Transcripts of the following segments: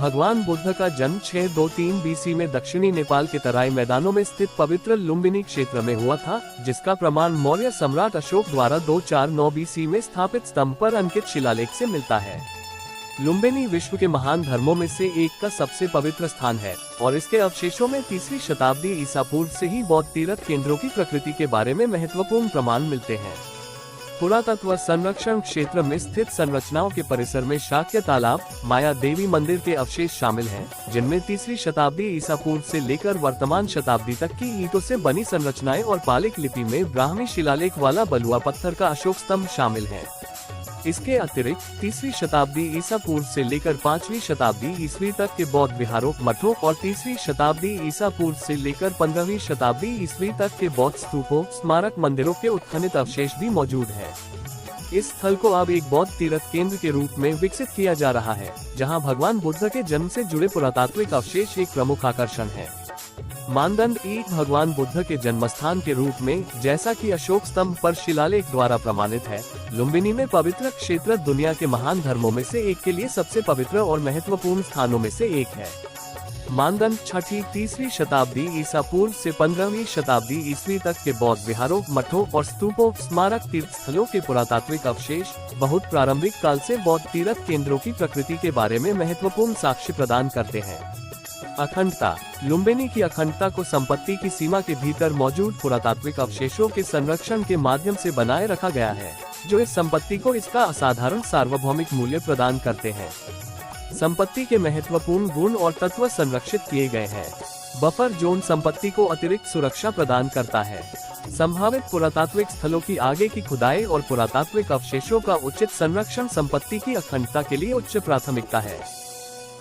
भगवान बुद्ध का जन्म 623 बीसी में दक्षिणी नेपाल के तराई मैदानों में स्थित पवित्र लुम्बिनी क्षेत्र में हुआ था, जिसका प्रमाण मौर्य सम्राट अशोक द्वारा 249 बीसी में स्थापित स्तंभ पर अंकित शिलालेख से मिलता है। लुम्बिनी विश्व के महान धर्मों में से एक का सबसे पवित्र स्थान है और इसके अवशेषों में 3वीं शताब्दी ईसा पूर्व से ही बौद्ध तीर्थ केंद्रों की प्रकृति के बारे में महत्वपूर्ण प्रमाण मिलते हैं। पुरातत्व संरक्षण क्षेत्र में स्थित संरचनाओं के परिसर में शाक्य तालाब, माया देवी मंदिर के अवशेष शामिल हैं, जिनमें 3वीं शताब्दी ईसा पूर्व से लेकर वर्तमान शताब्दी तक की ईंटों से बनी संरचनाएं और पालिक लिपि में ब्राह्मी शिलालेख वाला बलुआ पत्थर का अशोक स्तंभ शामिल है। इसके अतिरिक्त 3वीं शताब्दी ईसा पूर्व से लेकर 5वीं शताब्दी ईस्वी तक के बौद्ध विहारों, मठों और 3वीं शताब्दी ईसा पूर्व से लेकर 15वीं शताब्दी ईस्वी तक के बौद्ध स्तूपों, स्मारक मंदिरों के उत्खनित अवशेष भी मौजूद हैं। इस स्थल को अब एक बौद्ध तीर्थ केंद्र के रूप में विकसित किया जा रहा है, जहां भगवान बुद्ध के जन्म से जुड़े पुरातात्विक अवशेष एक प्रमुख आकर्षण है। मानदंड 1 भगवान बुद्ध के जन्मस्थान के रूप में, जैसा कि अशोक स्तंभ पर शिलालेख द्वारा प्रमाणित है, लुम्बिनी में पवित्र क्षेत्र दुनिया के महान धर्मों में से एक के लिए सबसे पवित्र और महत्वपूर्ण स्थानों में से एक है। मानदंड 3वीं शताब्दी ईसा पूर्व से 15वीं शताब्दी ईस्वी तक के बौद्ध विहारों, मठों और स्तूपों, स्मारक तीर्थ स्थलों के पुरातात्विक अवशेष बहुत प्रारंभिक काल से बौद्ध तीर्थ केंद्रों की प्रकृति के बारे में महत्वपूर्ण साक्ष्य प्रदान करते हैं। अखंडता। लुम्बिनी की अखंडता को संपत्ति की सीमा के भीतर मौजूद पुरातात्विक अवशेषों के संरक्षण के माध्यम से बनाए रखा गया है, जो इस संपत्ति को इसका असाधारण सार्वभौमिक मूल्य प्रदान करते हैं। संपत्ति के महत्वपूर्ण गुण और तत्व संरक्षित किए गए हैं। बफर जोन संपत्ति को अतिरिक्त सुरक्षा प्रदान करता है। संभावित पुरातात्विक स्थलों की आगे की खुदाई और पुरातात्विक अवशेषों का उचित संरक्षण संपत्ति की अखंडता के लिए उच्च प्राथमिकता है।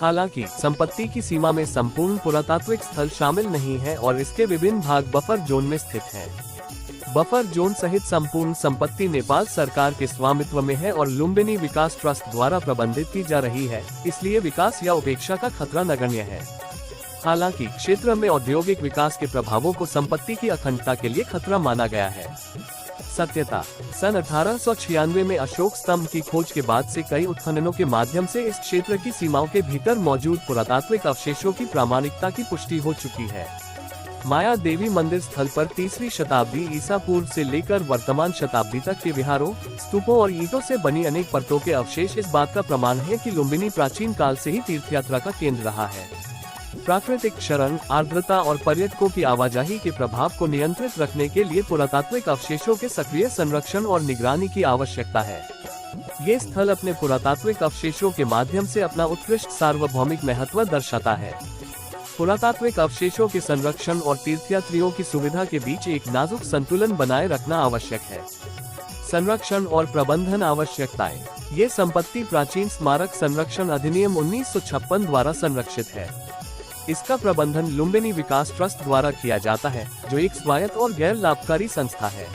हालांकि संपत्ति की सीमा में संपूर्ण पुरातात्विक स्थल शामिल नहीं है और इसके विभिन्न भाग बफर जोन में स्थित हैं। बफर जोन सहित संपूर्ण संपत्ति नेपाल सरकार के स्वामित्व में है और लुम्बिनी विकास ट्रस्ट द्वारा प्रबंधित की जा रही है, इसलिए विकास या उपेक्षा का खतरा नगण्य है। हालांकि क्षेत्र में औद्योगिक विकास के प्रभावों को संपत्ति की अखंडता के लिए खतरा माना गया है। सत्यता। सन 1896 में अशोक स्तंभ की खोज के बाद से कई उत्खननों के माध्यम से इस क्षेत्र की सीमाओं के भीतर मौजूद पुरातात्विक अवशेषों की प्रामाणिकता की पुष्टि हो चुकी है। माया देवी मंदिर स्थल पर 3वीं शताब्दी ईसा पूर्व से लेकर वर्तमान शताब्दी तक के विहारों, स्तूपों और ईंटों से बनी अनेक परतों के अवशेष इस बात का प्रमाण है कि लुम्बिनी प्राचीन काल से ही तीर्थयात्रा का केंद्र रहा है। प्राकृतिक क्षरण, आर्द्रता और पर्यटकों की आवाजाही के प्रभाव को नियंत्रित रखने के लिए पुरातात्विक अवशेषों के सक्रिय संरक्षण और निगरानी की आवश्यकता है। ये स्थल अपने पुरातात्विक अवशेषों के माध्यम से अपना उत्कृष्ट सार्वभौमिक महत्व दर्शाता है। पुरातात्विक अवशेषों के संरक्षण और तीर्थयात्रियों की सुविधा के बीच एक नाजुक संतुलन बनाए रखना आवश्यक है। संरक्षण और प्रबंधन आवश्यकताएं। ये संपत्ति प्राचीन स्मारक संरक्षण अधिनियम 1956 द्वारा संरक्षित है। इसका प्रबंधन लुम्बिनी विकास ट्रस्ट द्वारा किया जाता है, जो एक स्वायत्त और गैर लाभकारी संस्था है।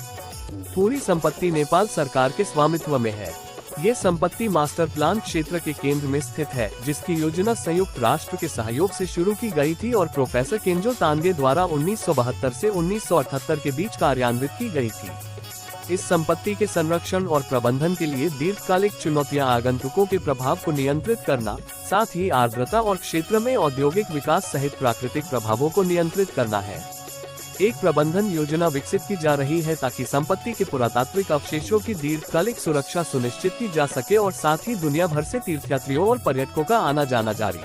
पूरी संपत्ति नेपाल सरकार के स्वामित्व में है। ये संपत्ति मास्टर प्लान क्षेत्र के केंद्र में स्थित है, जिसकी योजना संयुक्त राष्ट्र के सहयोग से शुरू की गई थी और प्रोफेसर केंजो तांगे द्वारा 1972 से 1978 के बीच कार्यान्वित की गई थी। इस संपत्ति के संरक्षण और प्रबंधन के लिए दीर्घकालिक चुनौतियां आगंतुकों के प्रभाव को नियंत्रित करना, साथ ही आर्द्रता और क्षेत्र में औद्योगिक विकास सहित प्राकृतिक प्रभावों को नियंत्रित करना है। एक प्रबंधन योजना विकसित की जा रही है ताकि संपत्ति के पुरातात्विक अवशेषों की दीर्घकालिक सुरक्षा सुनिश्चित की जा सके और साथ ही दुनिया भर से तीर्थयात्रियों और पर्यटकों का आना जाना जारी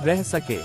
रह सके।